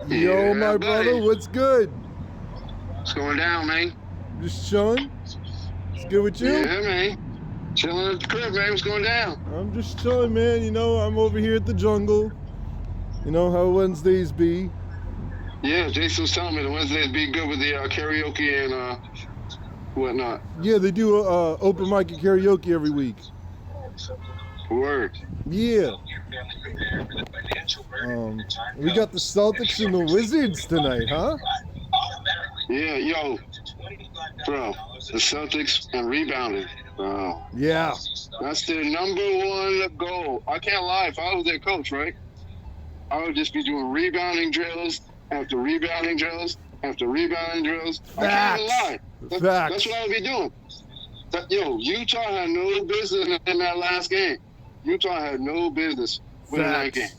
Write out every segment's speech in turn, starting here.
Yo, my brother, what's good? What's going down, man? Just chilling? It's good with you? Yeah, man. Chilling at the crib, man. What's going down? I'm just chilling, man. You know, I'm over here at the jungle. You know how Wednesdays be. Yeah, Jason was telling me the Wednesdays be good with the karaoke and whatnot. Yeah, they do open mic and karaoke every week. Word. Yeah. We got the Celtics and the Wizards tonight, huh? Yeah, yo, bro, the Celtics and rebounding. Bro. Yeah. That's their number one goal. I can't lie. If I was their coach, right, I would just be doing rebounding drills after rebounding drills after rebounding drills. Facts. I can't even lie. Facts. That's what I would be doing. Yo, Utah had no business in that last game. Utah had no business winning that game.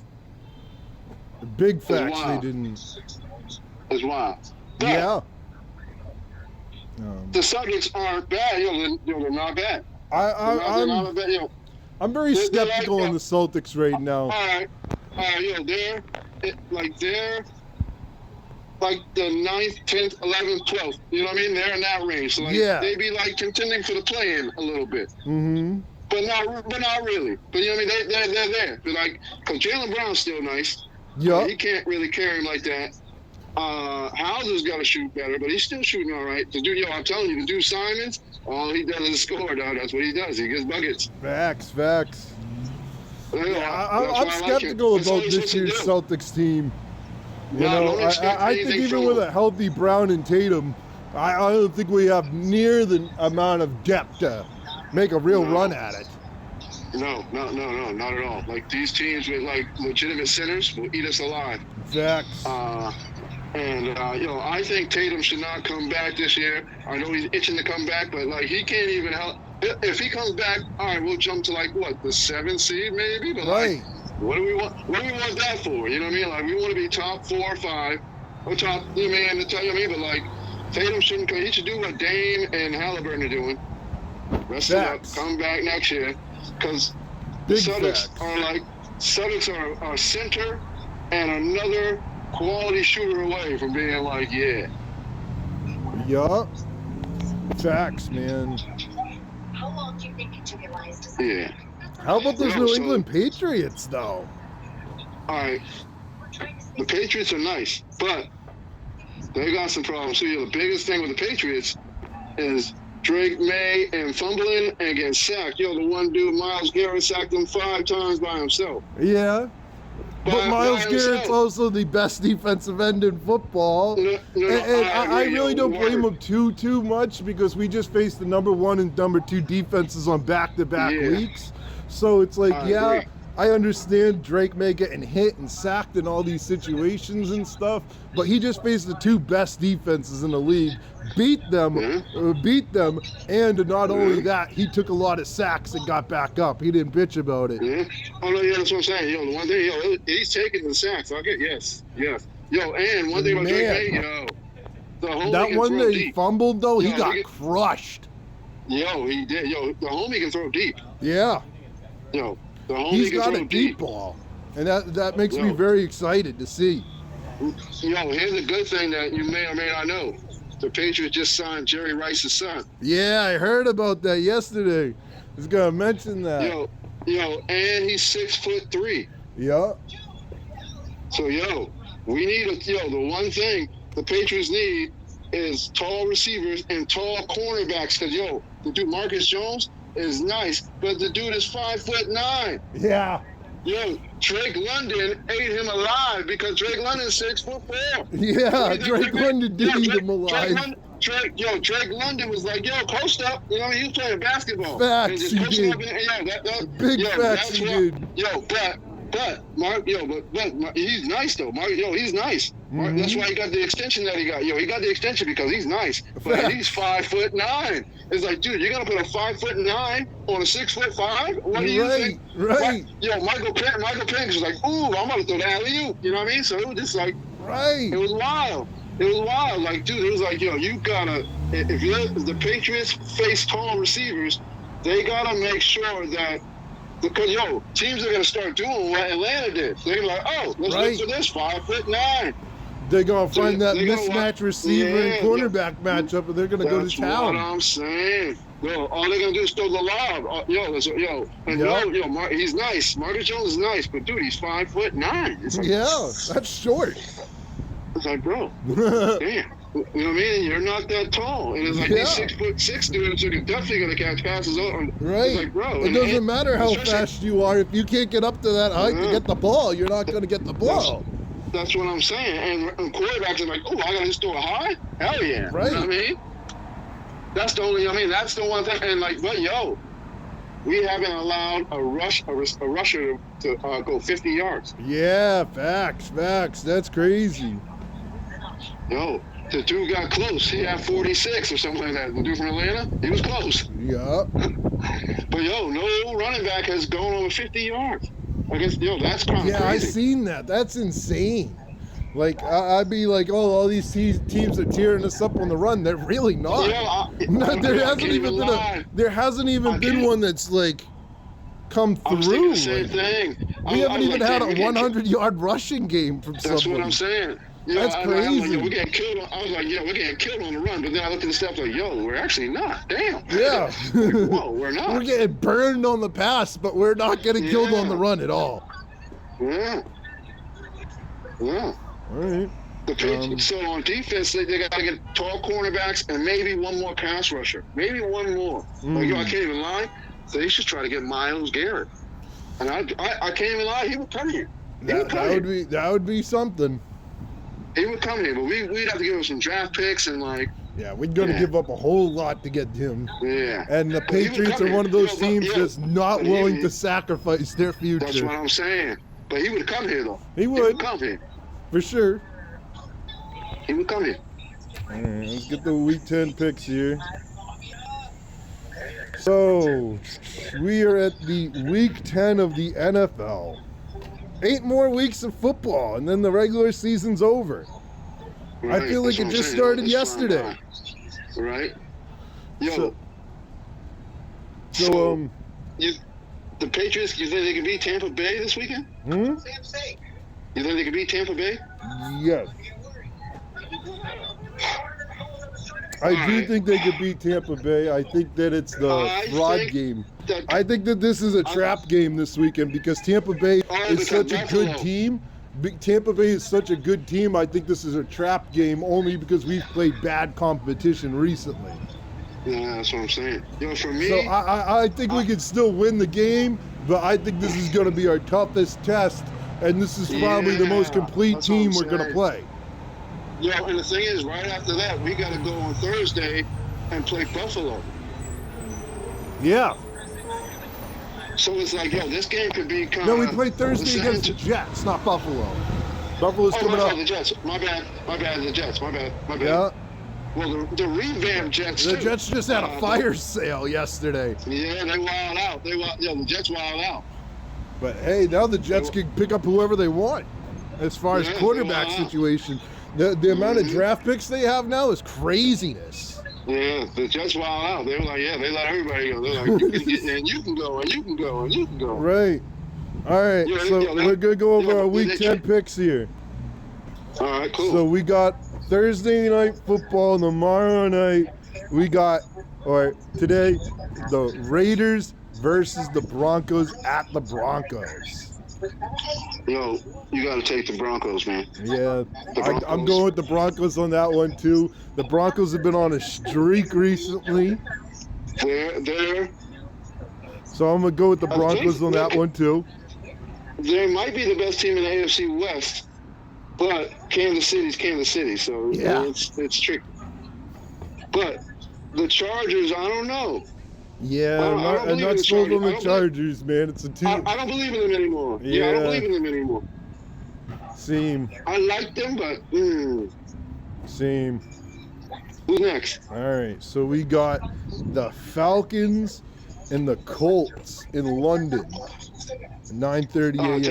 The big facts they didn't. It's wild. But yeah. The Celtics aren't bad. They're not bad. I'm very skeptical on the Celtics right now. All right, they're like the 9th, 10th, 11th, 12th. You know what I mean? They're in that range. So they be like contending for the play-in a little bit. Mm-hmm. But not really. But you know what I mean? They're there. But cause Jaylen Brown's still nice. Yeah. He can't really carry him like that. Hauser's got to shoot better, but he's still shooting all right. I'm telling you, the dude Simons, all he does is score, dog. That's what he does. He gets buckets. Facts. I'm skeptical skeptical about this year's Celtics team. I think even with a healthy Brown and Tatum, I don't think we have near the amount of depth to make a real run at it. No, not at all. Like these teams with like legitimate centers will eat us alive. Facts. I think Tatum should not come back this year. I know he's itching to come back, but like he can't even help. If he comes back, all right, we'll jump to like what, the 7th seed maybe. But right. What do we want? What do we want that for? You know what I mean? Like we want to be top 4 or 5, or top. You know what I mean? But like Tatum shouldn't come. He should do what Dame and Halliburton are doing. Rest it up. Come back next year, because the Celtics are center and another quality shooter away from being like, yeah. Yup. Facts, man. How long do you think it took your lies to Yeah. How about those New England Patriots, though? All right. The Patriots are nice, but they got some problems. So, the biggest thing with the Patriots is Drake May and fumbling and getting sacked. The one dude, Myles Garrett, sacked him 5 times by himself. Yeah. But Myles Garrett's also the best defensive end in football. I really don't blame him too much, because we just faced the number 1 and number 2 defenses on back-to-back weeks. So it's like, I understand Drake May getting hit and sacked in all these situations and stuff, but he just faced the 2 best defenses in the league, beat them, and not only that, he took a lot of sacks and got back up. He didn't bitch about it. Oh, no, that's what I'm saying. The one thing, he's taking the sacks. Okay, yes. And one thing about Drake May, that one that he fumbled, though, he got crushed. He did. The homie can throw deep. Yeah. The homie he's can got throw a deep ball, and that makes me very excited to see. Here's a good thing that you may or may not know. The Patriots just signed Jerry Rice's son. Yeah, I heard about that yesterday. I was gonna mention that. And he's 6'3". Yeah. So we need the one thing the Patriots need is tall receivers and tall cornerbacks. Cause the dude Marcus Jones is nice, but the dude is 5'9". Yeah. Drake London ate him alive, because Drake London's 6'4". Yeah, Drake London did eat him alive. Drake London was like, post up. You know what I mean? He was playing basketball. Facts, he did. Big facts, he did. But Mark, but he's nice though. Mark, he's nice. Mark, that's why he got the extension that he got. He got the extension because he's nice. But he's 5'9". It's like, dude, you're gonna put a 5'9" on a 6'5"? What do you think? Right. Michael Penix was like, ooh, I'm gonna throw the alley-oop. You know what I mean? So it was just like, it was wild. Like, dude, it was like, you gotta, if the Patriots face tall receivers, they gotta make sure that. Because teams are gonna start doing what Atlanta did. They're like, let's look for this 5'9". They're going to find that they're gonna mismatch receiver and yeah, cornerback matchup, and they're going to go to That's town. what I'm saying. Yo, all they're gonna do is throw the lob. He's nice. Marcus Jones is nice, but dude, he's 5'9". It's like, Yeah, that's short. It's like, bro, damn. You know what I mean? You're not that tall, and it's like these 6'6" dudes who are definitely gonna catch passes on. Right. It's like, bro, It doesn't matter how fast you are. If you can't get up to that height to get the ball, you're not going to get the ball. That's what I'm saying. And quarterbacks are like, oh, I gotta just throw it high? Hell yeah. Right. You know what I mean? That's the only. That's the one thing. And like, but we haven't allowed a rusher to go 50 yards. Yeah, facts. That's crazy. Yo, the dude got close. He had 46 or something like that. The dude from Atlanta, he was close. Yeah. But no running back has gone over 50 yards. I guess that's kind of crazy. Yeah, I seen that. That's insane. Like, I'd be like, oh, all these teams are tearing us up on the run. They're really not. There hasn't even been one that's like come through. I was thinking the same thing. We haven't even had a 100-yard rushing game from somebody. That's what I'm saying. That's crazy. Like, we're getting killed. I was like, we're getting killed on the run. But then I looked at the stats like, we're actually not. Damn. Yeah. Whoa, we're not. We're getting burned on the pass, but we're not getting killed on the run at all. Yeah. All right. The Patriots, so on defense, they got to get tall cornerbacks and maybe one more pass rusher. Maybe one more. Like, I can't even lie. They should try to get Myles Garrett. And I can't even lie. He would come here. That would be something. He would come here, but we'd have to give him some draft picks and like. Yeah, we're going to give up a whole lot to get him. Yeah. And the Patriots are one of those teams that's not willing to sacrifice their future. That's what I'm saying. But he would come here, though. He would come here. For sure. He would come here. All right, let's get the Week 10 picks here. So, we are at the Week 10 of the NFL. 8 more weeks of football, and then the regular season's over. Right. I feel like it just started yesterday. Right. Yo. So, the Patriots, you think they can beat Tampa Bay this weekend? You think they can beat Tampa Bay? Yes. I do think they could beat Tampa Bay. I think that it's the fraud game. I think that this is a trap game this weekend because Tampa Bay is such a good team. Tampa Bay is such a good team. I think this is a trap game only because we've played bad competition recently. Yeah, that's what I'm saying. For me, so I think we could still win the game, but I think this is going to be our toughest test, and this is probably the most complete team we're going to play. And the thing is, right after that, we got to go on Thursday and play Buffalo. Yeah. So it's like, this game could be kind of... No, we play Thursday against the Jets, not Buffalo. Buffalo's coming up. The Jets. My bad, the Jets. My bad. Yeah. Well, the revamped Jets, The Jets just had a fire sale yesterday. Yeah, they wild out. The Jets wild out. But, hey, now the Jets can pick up whoever they want as far as quarterback situation. The amount of draft picks they have now is craziness. Yeah, the Jets wild out. They were like, they let everybody go. They're like, you can get and you can go, and you can go, and you can go. Right. All right, so we're going to go over our Week 10 picks here. All right, cool. So we got Thursday night football, tomorrow night. We got, today, the Raiders versus the Broncos at the Broncos. You got to take the Broncos, man. Yeah, I'm going with the Broncos on that one, too. The Broncos have been on a streak recently. They're So I'm going to go with the Broncos on that one, too. They might be the best team in the AFC West, but Kansas City's Kansas City, so it's tricky. But the Chargers, I don't know. Yeah, I'm not sold on the Chargers, man. It's a team. I don't believe in them anymore. Yeah, I don't believe in them anymore. Same. I like them, but Same. Who's next? All right, so we got the Falcons and the Colts in London, 9:30 a.m.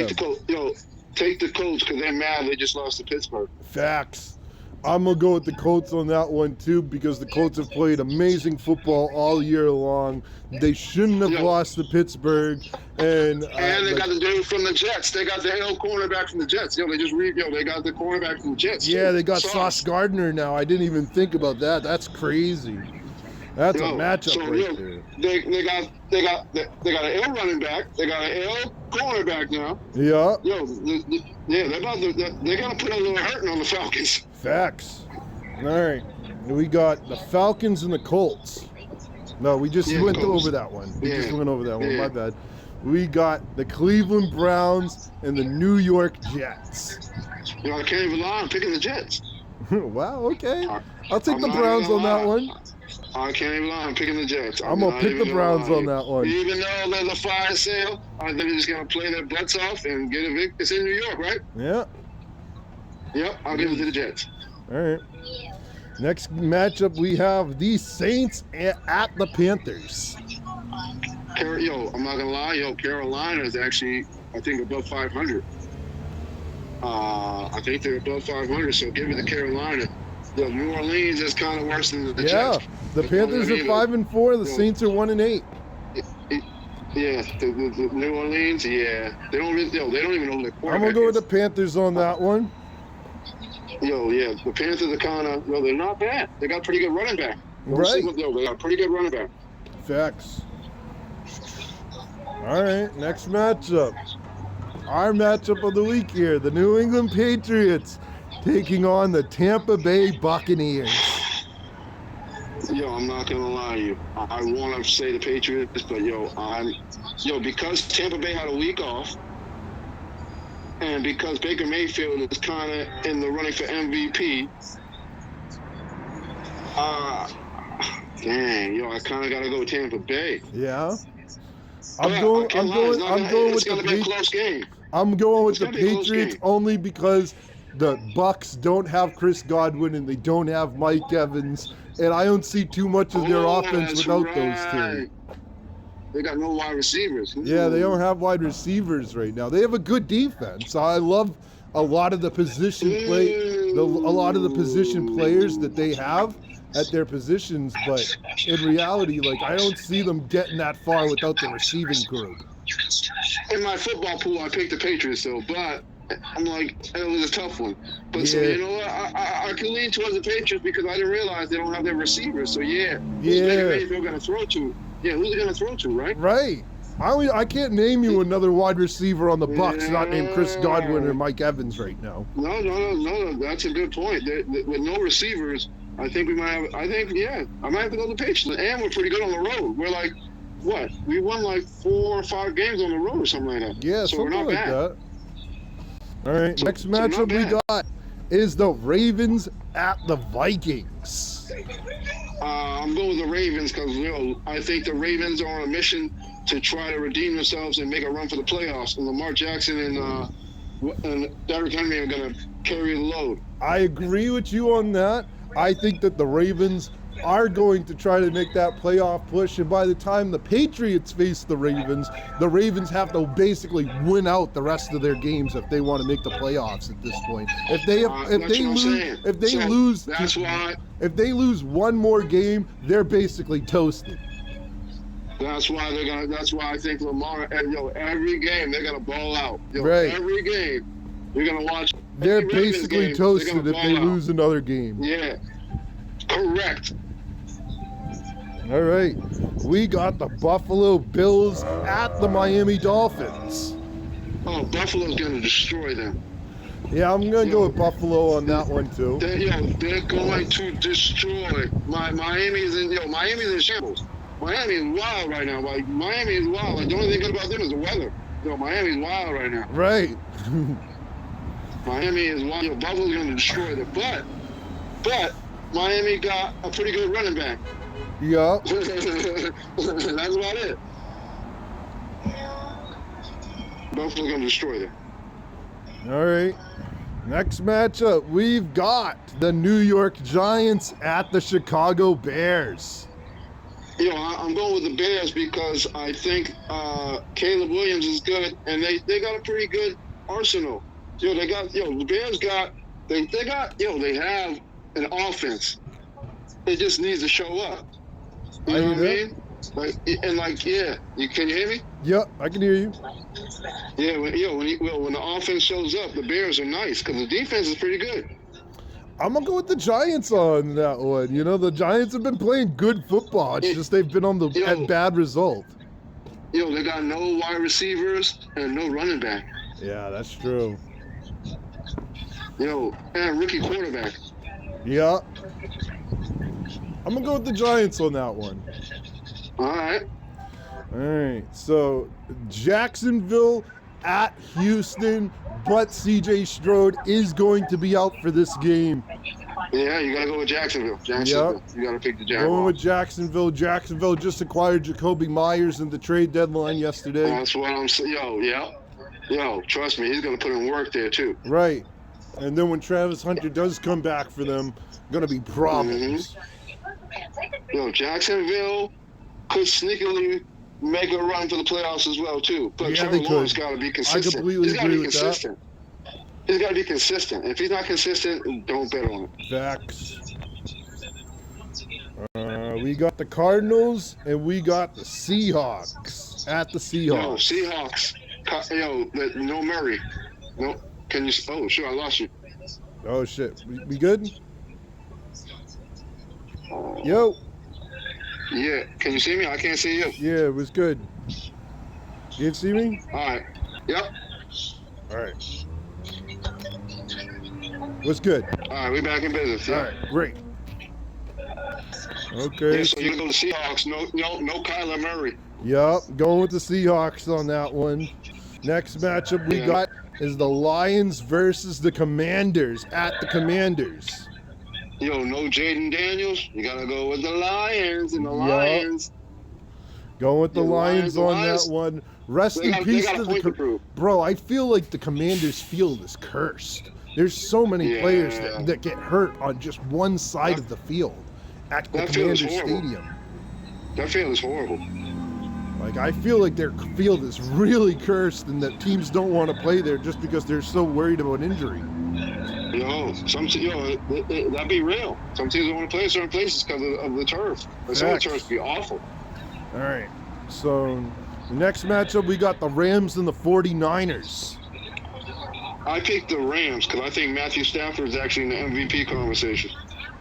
Take the Colts because they're mad. They just lost to Pittsburgh. Facts. I'm going to go with the Colts on that one, too, because the Colts have played amazing football all year long. They shouldn't have lost to Pittsburgh. And they got the dude from the Jets. They got the cornerback from the Jets. They got the cornerback from the Jets. Yeah, they got Sauce Gardner now. I didn't even think about that. That's crazy. That's a matchup right there. They got an L running back. They got an L cornerback now. Yeah. They're gonna put a little hurting on the Falcons. Facts. All right. We got the Falcons and the Colts. No, we just went over that one. We just went over that one. My bad. We got the Cleveland Browns and the New York Jets. I can't even lie. I'm picking the Jets. Wow. Okay. I'll take the Browns on that one. I can't even lie. I'm picking the Jets. I'm going to pick the Browns on that one. Even though there's a fire sale, I think they're just going to play their butts off and get a victory. It's in New York, right? Yeah. Yep, I'll give it to the Jets. All right. Next matchup, we have the Saints at the Panthers. I'm not going to lie. Carolina is actually, I think, above 500. I think they're above 500, so give it to Carolina. New Orleans is kind of worse than the Jets. The Panthers are 5-4. The Saints are 1-8. Yeah, the New Orleans. Yeah, they don't even know their quarterback. I'm gonna go with the Panthers on that one. The Panthers are kind of they're not bad. They got a pretty good running back. Right. They got a pretty good running back. Facts. All right, next matchup. Our matchup of the week here: the New England Patriots taking on the Tampa Bay Buccaneers. I'm not gonna lie to you. I want to say the Patriots, but because Tampa Bay had a week off, and because Baker Mayfield is kind of in the running for MVP, I kind of gotta go with Tampa Bay. Yeah. I'm going with the Patriots only because the Bucs don't have Chris Godwin and they don't have Mike Evans, and I don't see too much of their offense without those two. They got no wide receivers. Yeah, they don't have wide receivers right now. They have a good defense. I love a lot of the position players that they have at their positions, but in reality, I don't see them getting that far without the receiving group. In my football pool, I picked the Patriots though, but I'm like, it was a tough one. But so you know what? I can lean towards the Patriots because I didn't realize they don't have their receivers. So who's Mayfield going to throw to? Yeah, who's he going to throw to? Right. Right. I can't name you another wide receiver on the Bucs not named Chris Godwin or Mike Evans right now. No. That's a good point. With no receivers, I think we might have. I might have to go to the Patriots. And we're pretty good on the road. We're like, what? We won 4 or 5 games on the road or something like that. Yeah, so something we're not like bad. that. All right, next matchup we got is the Ravens at the Vikings. I'm going with the Ravens because I think the Ravens are on a mission to try to redeem themselves and make a run for the playoffs. And Lamar Jackson and Derrick Henry are going to carry the load. I agree with you on that. I think that the Ravens are going to try to make that playoff push, and by the time the Patriots face the Ravens have to basically win out the rest of their games if they want to make the playoffs at this point. If they lose one more game, they're basically toasted. That's why I think Lamar, every game they're gonna ball out. Right. Every game you're gonna watch. They're basically toasted if they lose another game. Yeah. Correct. All right, we got the Buffalo Bills at the Miami Dolphins. Oh, Buffalo's going to destroy them. Yeah, I'm going to go with Buffalo on that one too. They're going to destroy. Miami is in shambles. Miami is wild right now. Miami is wild. The only thing good about them is the weather. Miami is wild right now. Right. Miami is wild. Buffalo's going to destroy them. But Miami got a pretty good running back. Yeah. That's about it. Buffalo's going to destroy them. All right. Next matchup, we've got the New York Giants at the Chicago Bears. I'm going with the Bears because I think Caleb Williams is good, and they got a pretty good arsenal. The Bears got they have an offense. It just needs to show up. You know what I mean? Like, and like, yeah, can you hear me? Yep, I can hear you. Yeah, when the offense shows up, the Bears are nice because the defense is pretty good. I'm gonna go with the Giants on that one. You know, the Giants have been playing good football. It's just they've been on the bad result. They got no wide receivers and no running back. Yeah, that's true. And rookie quarterback. Yeah. I'm gonna go with the Giants on that one. All right. All right. So Jacksonville at Houston, but CJ Stroud is going to be out for this game. Yeah, you gotta go with Jacksonville. Yep. You gotta pick the Jaguars. Going with Jacksonville. Jacksonville just acquired Jacoby Myers in the trade deadline yesterday. That's what I'm saying. Yo, trust me, he's gonna put in work there too. Right. And then when Travis Hunter does come back for them, gonna be problems. Jacksonville could sneakily make a run for the playoffs as well too. But Trevor Lawrence got to be consistent. I completely agree with that. He's got to be consistent. If he's not consistent, don't bet on it. Facts. We got the Cardinals and we got the Seahawks at the Seahawks. Seahawks. No Murray. No. Can you? Oh, sure. I lost you. Oh shit. We good? Yo. Yeah. Can you see me? I can't see you. Yeah, it was good. You can see me? All right. Yep. All right. What's good? All right, we back in business. Yeah. All right, great. Okay. Yeah, so you go to Seahawks. No Kyler Murray. Yep, going with the Seahawks on that one. Next matchup we got is the Lions versus the Commanders at the Commanders. No Jaden Daniels. You gotta go with the Lions and the Lions. Going with the Lions on that one. Rest in peace to the bro. I feel like the Commanders field is cursed. There's so many players that get hurt on just one side of the field at the Commanders Stadium. That field is horrible. Like, I feel like their field is really cursed and that teams don't want to play there just because they're so worried about injury. That'd be real. Some teams don't want to play in certain places because of the turf. Some of the turf would be awful. All right. So, the next matchup, we got the Rams and the 49ers. I picked the Rams because I think Matthew Stafford is actually in the MVP conversation.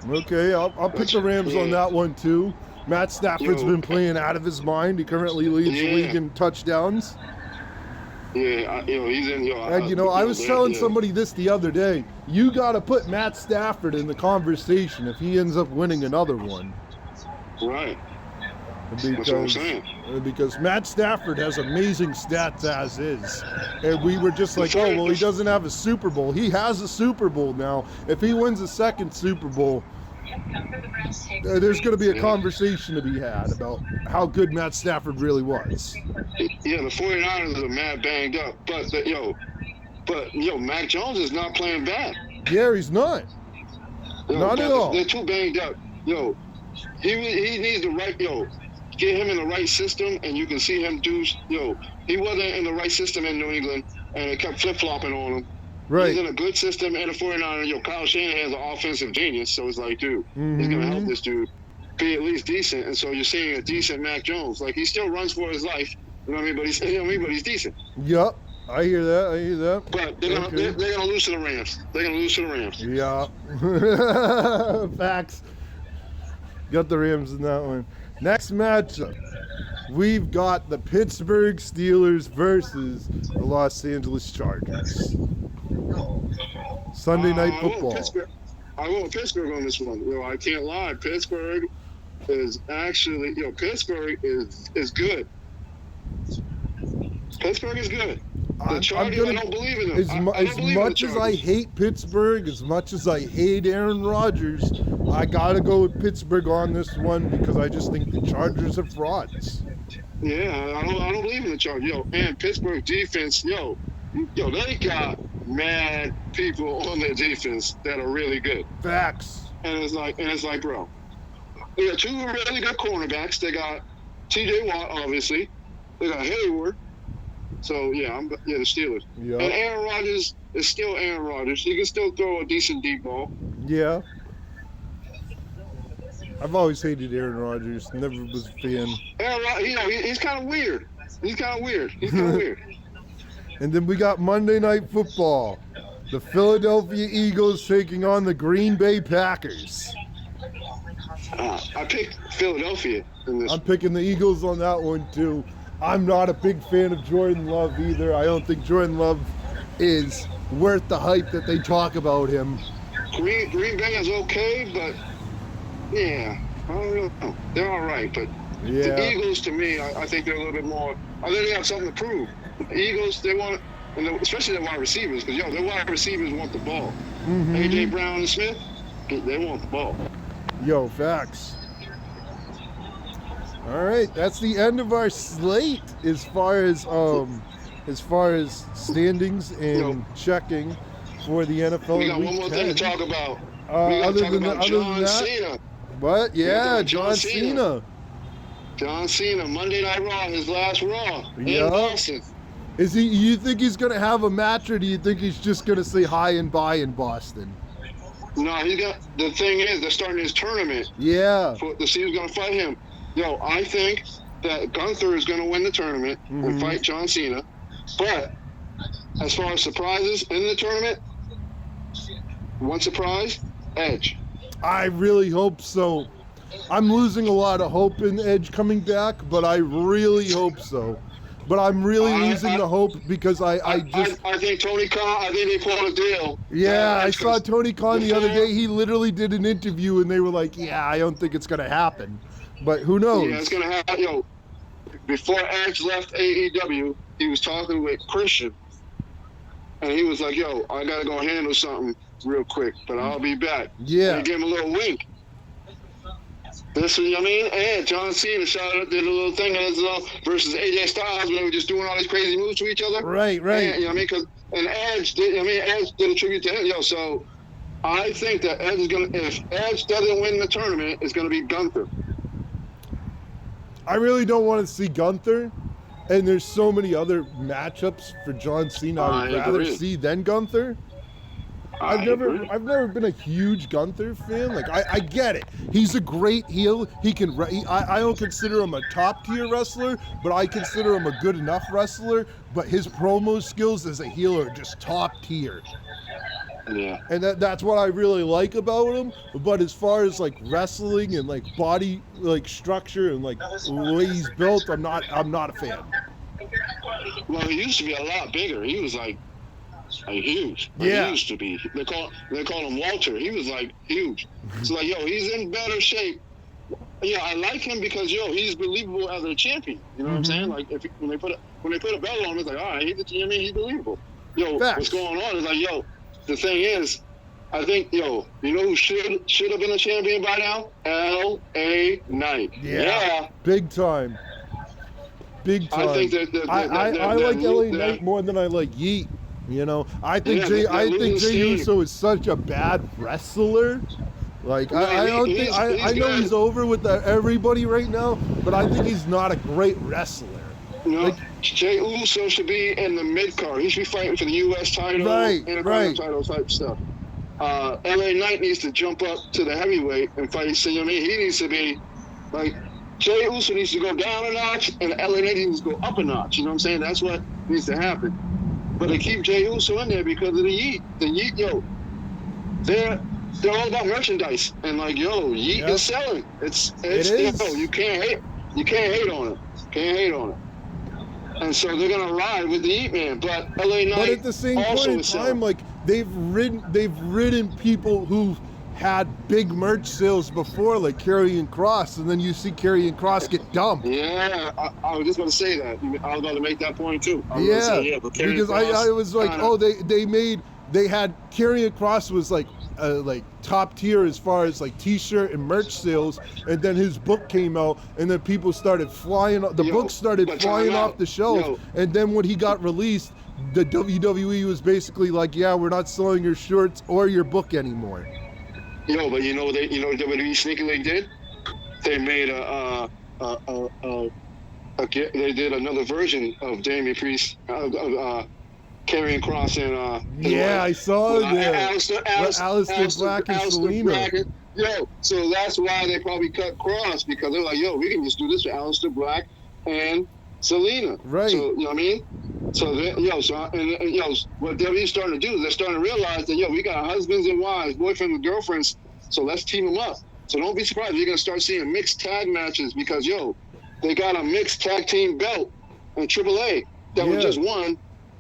Okay, I'll pick the Rams on that one too. Matt Stafford's been playing out of his mind. He currently leads the league in touchdowns. Yeah, he's in. And I was telling somebody this the other day. You got to put Matt Stafford in the conversation if he ends up winning another one. Right. That's what I'm saying. Because Matt Stafford has amazing stats as is. And we were just like, oh, well, he doesn't have a Super Bowl. He has a Super Bowl now. If he wins a second Super Bowl, there's going to be a conversation to be had about how good Matt Stafford really was. Yeah, the 49ers are mad banged up. But Mac Jones is not playing bad. Yeah, he's not. Not at all. They're too banged up. He needs the get him in the right system, and you can see him do. He wasn't in the right system in New England, and it kept flip-flopping on him. Right. He's in a good system, and the 49ers, Kyle Shanahan's an offensive genius, so it's like, dude, he's going to help this dude be at least decent. And so you're seeing a decent Mac Jones. Like, he still runs for his life, you know what I mean? But he's decent. Yep. I hear that. But they're gonna lose to the Rams. They're gonna lose to the Rams. Yeah. Facts. Got the Rams in that one. Next matchup, we've got the Pittsburgh Steelers versus the Los Angeles Chargers. Sunday Night Football. I went with Pittsburgh on this one. I can't lie. Pittsburgh is actually, Pittsburgh is good. Pittsburgh is good. The Chargers, I don't believe in them. As much as I hate Pittsburgh, as much as I hate Aaron Rodgers, I got to go with Pittsburgh on this one because I just think the Chargers are frauds. Yeah, I don't believe in the Chargers. And Pittsburgh defense, they got mad people on their defense that are really good. Facts. And it's like, bro, they got two really good cornerbacks. They got T.J. Watt, obviously. They got Hayward. So, the Steelers. Yep. And Aaron Rodgers is still Aaron Rodgers. He can still throw a decent deep ball. Yeah. I've always hated Aaron Rodgers. Never was a fan. He's kind of weird. He's kind of weird. And then we got Monday Night Football. The Philadelphia Eagles taking on the Green Bay Packers. I picked Philadelphia in this. I'm picking the Eagles on that one too. I'm not a big fan of Jordan Love either. I don't think Jordan Love is worth the hype that they talk about him. Green Bay is okay, but yeah, I don't know. They're all right, but the Eagles, to me, I think they're a little bit more. I think they have something to prove. The Eagles, they want, especially their wide receivers, because their wide receivers want the ball. Mm-hmm. AJ Brown and Smith, they want the ball. Yo, facts. All right, that's the end of our slate as far as standings and checking for the NFL. We got one more thing to talk about. Other than that, Cena. What? Yeah, John Cena. John Cena, Monday Night Raw, his last Raw in Boston. Is he? You think he's gonna have a match, or do you think he's just gonna say hi and bye in Boston? No, he's got. The thing is, they're starting his tournament. Yeah. To see who's gonna fight him. I think that Gunther is gonna win the tournament and fight John Cena. But as far as surprises in the tournament, one surprise, Edge. I really hope so. I'm losing a lot of hope in Edge coming back, but I really hope so. But I'm really losing the hope because I think Tony Khan, I think they pulled a deal. Yeah, I saw Tony Khan the other day. He literally did an interview and they were like, yeah, I don't think it's going to happen. But who knows? Yeah, it's going to happen. Before Edge left AEW, he was talking with Christian. And he was like, I got to go handle something real quick, but I'll be back. Yeah. And he gave him a little wink. This, and John Cena did a little thing versus AJ Styles when they were just doing all these crazy moves to each other. Right. And Edge did, Edge did a tribute to him. So I think that Edge is going to, if Edge doesn't win the tournament, it's going to be Gunther. I really don't want to see Gunther, and there's so many other matchups for John Cena I would rather see than Gunther. I've never been a huge Gunther fan. Like I get it. He's a great heel. I don't consider him a top tier wrestler, but I consider him a good enough wrestler. But his promo skills as a heel are just top tier. Yeah. And that's what I really like about him. But as far as like wrestling and like body like structure and like the way he's built, I'm not a fan. Well, he used to be a lot bigger. He was like huge. He used to be. They call him Walter. He was like huge. So he's in better shape. Yeah, I like him because he's believable as a champion. You know what I'm saying? Like when they put a belt on him, it's like, all right, he's believable. What's going on is like, the thing is, I think, you know who should have been a champion by now? L.A. Knight. Yeah. Big time. I think I like L.A. Knight more than I like Yeet. I think Jey Uso is such a bad wrestler. Like I know he's over with everybody right now, but I think he's not a great wrestler. Jey Uso should be in the mid card. He should be fighting for the U.S. title, Intercontinental title type stuff. L.A. Knight needs to jump up to the heavyweight and fight. So he needs to be like Jey Uso needs to go down a notch, and L.A. Knight needs to go up a notch. You know what I'm saying? That's what needs to happen. But they keep Jey Uso in there because of the Yeet. The Yeet, they're all about merchandise, and Yeet is selling. It is. You can't hate on it. Can't hate on it. And so they're gonna ride with the Yeet Man, but LA Knight. But at the same point in time, they've ridden people who've had big merch sales before, like Karrion Kross, and then you see Karrion Kross get dumped. Yeah, I was just going to say that. I was going to make that point too. Because I was like, they had Karrion Kross was like top tier as far as like t-shirt and merch sales, and then his book came out, and then people started flying. Book started flying off the shelves, and then when he got released, the WWE was basically like, "Yeah, we're not selling your shirts or your book anymore." But you know what WWE sneakily did? They made they did another version of Damian Priest, Karrion Kross and I saw that. Aleister Black and Selena. so that's why they probably cut Cross, because they're like, yo, we can just do this with Aleister Black and Selena. Right. So, you know what I mean? So, what WWE's starting to do is they're starting to realize that, we got husbands and wives, boyfriends and girlfriends, so let's team them up. So don't be surprised if you're going to start seeing mixed tag matches because, they got a mixed tag team belt in AAA that was just won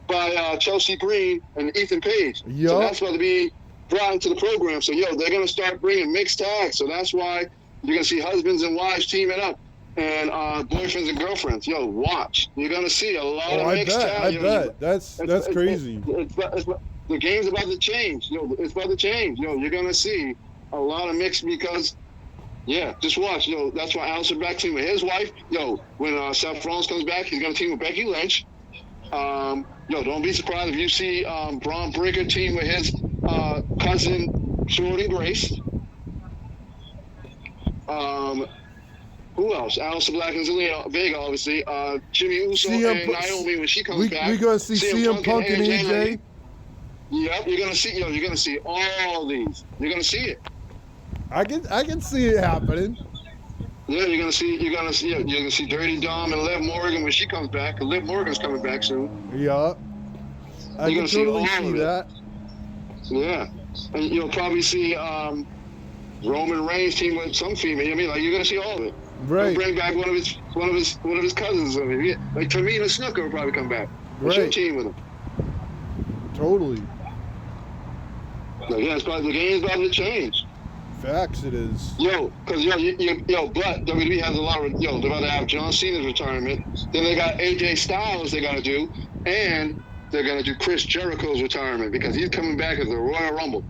by Chelsea Green and Ethan Page. Yep. So that's about to be brought into the program. So, they're going to start bringing mixed tags. So that's why you're going to see husbands and wives teaming up and boyfriends and girlfriends. Watch. You're going to see a lot of mixed tags. I bet. That's crazy. The game's about to change. It's about to change. You're going to see a lot of mixed because, just watch. That's why Aleister Black team with his wife. When Seth Rollins comes back, he's going to team with Becky Lynch. Don't be surprised if you see Braun Breaker team with his cousin Jordan Grace. Who else? Aleister Black and Zelina Vega, obviously. Jimmy Uso and Naomi when she comes back. We're gonna see CM Punk and AJ. Yep, you're gonna see. You're gonna see all these. You're gonna see it. I can see it happening. Yeah, you're gonna see Dirty Dom and Liv Morgan when she comes back. Liv Morgan's coming back soon. Yeah, I can totally see that. Yeah, and you'll probably see Roman Reigns team with some female. You're gonna see all of it. Right. He'll bring back one of his cousins. Like Tamina Snooker will probably come back. Right. Team with him. Totally. The game's about to change. Facts, it is. Because but WWE has a lot of they're about to have John Cena's retirement. Then they got AJ Styles they got to do, and they're gonna do Chris Jericho's retirement because he's coming back as the Royal Rumble.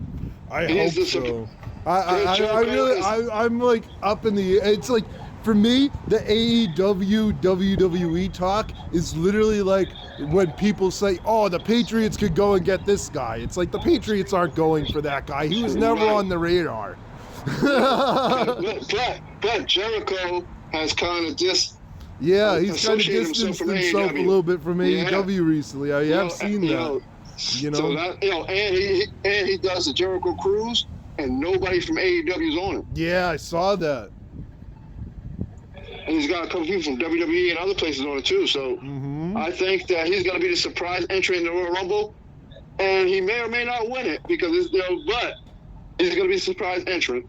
I hope so. I'm like up in the. It's like for me, the AEW WWE talk is literally like when people say, "Oh, the Patriots could go and get this guy." It's like the Patriots aren't going for that guy. He was never on the radar. but Jericho has kind of just he's kind of distanced himself a little bit from AEW recently. I have seen that. So that and he does the Jericho Cruise, and nobody from AEW is on it. Yeah, I saw that. And he's got a couple people from WWE and other places on it too. So I think that he's going to be the surprise entry in the Royal Rumble, and he may or may not win it because but he's going to be a surprise entrant.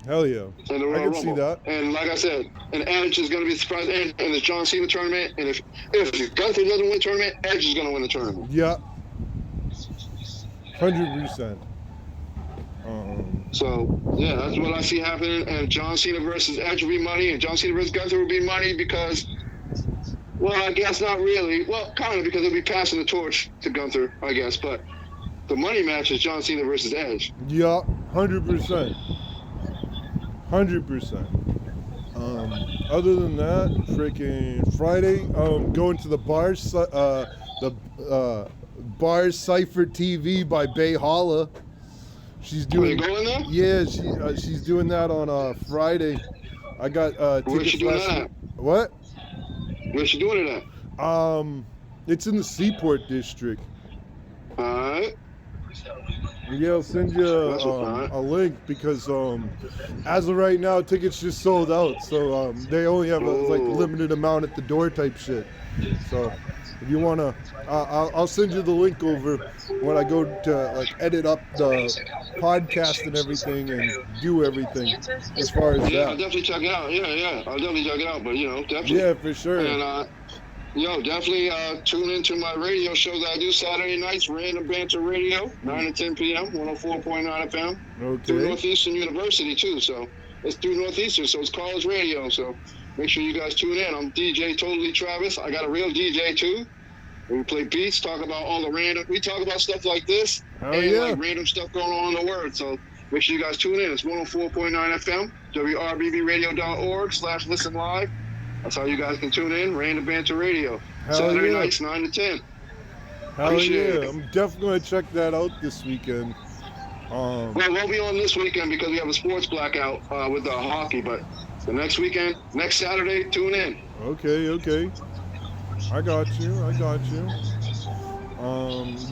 Hell yeah. In the Royal I can Rumble. see that. And like I said, and Edge is going to be a surprise entrant in the John Cena tournament. And if Gunther doesn't win the tournament, Edge is going to win the tournament. Yeah. 100%. So, that's what I see happening. And John Cena versus Edge will be money, and John Cena versus Gunther will be money because, well, I guess not really. Well, kind of, because they'll be passing the torch to Gunther, I guess. But the money match is John Cena versus Edge. Yeah, 100%. 100%. Other than that, freaking Friday, going to the bars, Bars Cypher TV by Bay Holla. She's doing. Are you going there? Yeah, she's doing that on Friday. I got tickets. Where's she doing that? What? Where's she doing it at? It's in the Seaport District. All right. Yeah, I'll send you a link because as of right now, tickets just sold out. So they only have a limited amount at the door type shit. So if you wanna, I'll send you the link over when I go to edit up the podcast and everything and do everything as far as that. I'll definitely check it out. Yeah, I'll definitely check it out. But definitely. Yeah, for sure. And definitely tune into my radio show that I do Saturday nights, Random Banter Radio, 9 to 10 p.m., 104.9 FM. Okay. Through Northeastern University, too. So it's through Northeastern, so it's college radio. So make sure you guys tune in. I'm DJ Totally Travis. I got a real DJ, too. We play beats, talk about all the random. We talk about stuff like this like random stuff going on in the world. So make sure you guys tune in. It's 104.9 FM, wrbbradio.org/listen live. That's how you guys can tune in. Random Banter Radio. Saturday nights, 9 to 10. Hell yeah. I'm definitely going to check that out this weekend. Well, we'll be on this weekend because we have a sports blackout with the hockey. But the next weekend, next Saturday, tune in. Okay. I got you.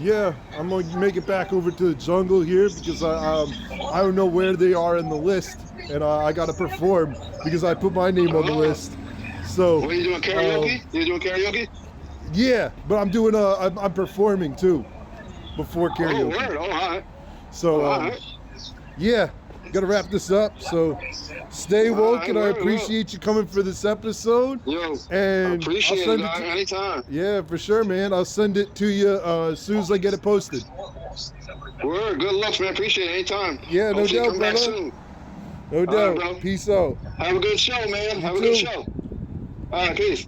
Yeah, I'm going to make it back over to the jungle here because I don't know where they are in the list. and I got to perform because I put my name on the list. So. What are you doing, karaoke? You doing karaoke? Yeah, but I'm doing I'm performing too, before karaoke. Oh, word. Oh, all right. So All right. yeah, gotta wrap this up. So stay woke, and I word, appreciate you coming for this episode. Yo, And I appreciate I'll it, send dog. Anytime. Yeah, for sure, man. I'll send it to you as soon as I get it posted. Word. Good luck, man. Appreciate it. Anytime. Yeah, no Hopefully doubt, come back brother. soon. No All right, doubt. bro. Peace out. Have a good show, man. Have a too. good show. All right, peace.